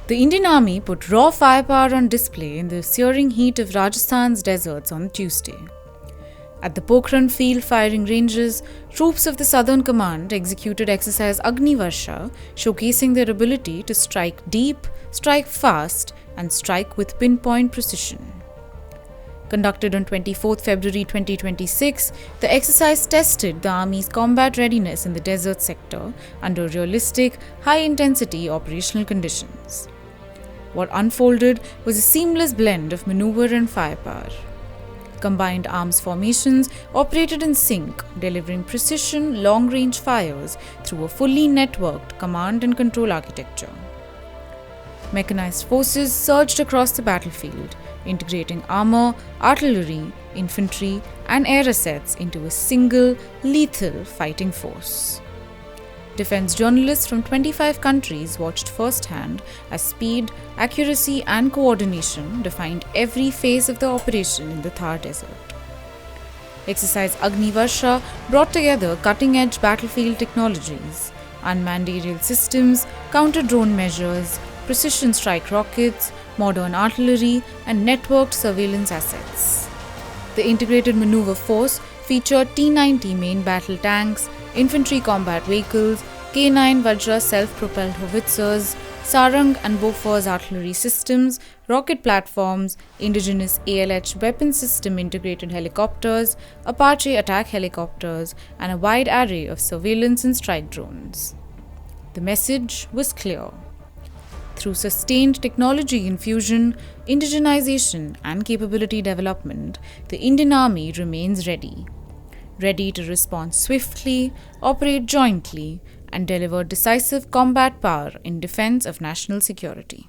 The Indian Army put raw firepower on display in the searing heat of Rajasthan's deserts on Tuesday. At the Pokhran Field Firing Ranges, troops of the Southern Command executed Exercise Agni Varsha, showcasing their ability to strike deep, strike fast, and strike with pinpoint precision. Conducted on 24 February 2026, the exercise tested the Army's combat readiness in the desert sector under realistic, high-intensity operational conditions. What unfolded was a seamless blend of maneuver and firepower. Combined arms formations operated in sync, delivering precision, long-range fires through a fully networked command and control architecture. Mechanized forces surged across the battlefield, integrating armor, artillery, infantry, and air assets into a single, lethal fighting force. Defense journalists from 25 countries watched firsthand as speed, accuracy, and coordination defined every phase of the operation in the Thar Desert. Exercise Agni Varsha brought together cutting-edge battlefield technologies, unmanned aerial systems, counter-drone measures, precision strike rockets, modern artillery, and networked surveillance assets. The integrated maneuver force featured T-90 main battle tanks, infantry combat vehicles, K9 Vajra self-propelled howitzers, Sarang and Bofors artillery systems, rocket platforms, indigenous ALH weapon system integrated helicopters, Apache attack helicopters, and a wide array of surveillance and strike drones. The message was clear. Through sustained technology infusion, indigenisation, and capability development, the Indian Army remains ready to respond swiftly, operate jointly, and deliver decisive combat power in defense of national security.